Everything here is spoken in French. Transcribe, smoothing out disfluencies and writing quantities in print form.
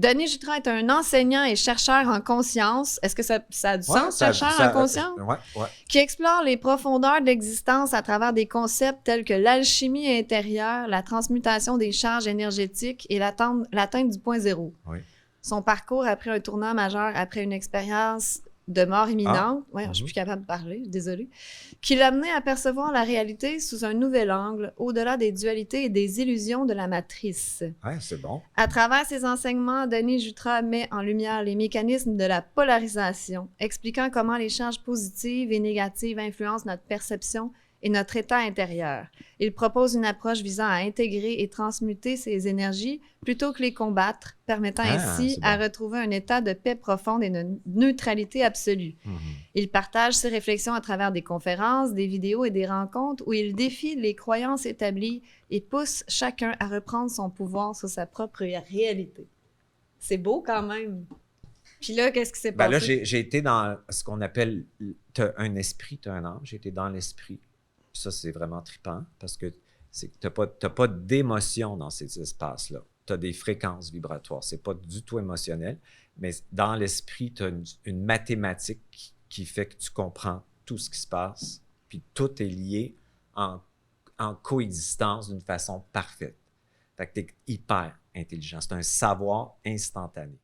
Denis Jutras est un enseignant et chercheur en conscience. Est-ce que ça a du sens, ça, chercheur en conscience? Ouais. Qui explore les profondeurs de l'existence à travers des concepts tels que l'alchimie intérieure, la transmutation des charges énergétiques et l'atteinte du point zéro. Oui. Son parcours après un tournant majeur, après une expérience de mort imminente, je suis plus capable de parler, désolée, qui l'a amené à percevoir la réalité sous un nouvel angle, au-delà des dualités et des illusions de la matrice. Ouais, c'est bon. À travers ses enseignements, Denis Jutras met en lumière les mécanismes de la polarisation, expliquant comment les charges positives et négatives influencent notre perception et notre état intérieur. Il propose une approche visant à intégrer et transmuter ces énergies plutôt que les combattre, permettant ainsi à retrouver un état de paix profonde et de neutralité absolue. Il partage ses réflexions à travers des conférences, des vidéos et des rencontres où il défie les croyances établies et pousse chacun à reprendre son pouvoir sur sa propre réalité. C'est beau quand même. Puis là, qu'est-ce qui s'est passé? Là, j'ai été dans ce qu'on appelle t'as un esprit, t'as un âme. J'ai été dans l'esprit. Ça, c'est vraiment trippant parce que t'as pas d'émotion dans ces espaces-là. Tu as des fréquences vibratoires. C'est pas du tout émotionnel, mais dans l'esprit, tu as une mathématique qui fait que tu comprends tout ce qui se passe, puis tout est lié en coexistence d'une façon parfaite. Fait que tu es hyper intelligent. C'est un savoir instantané.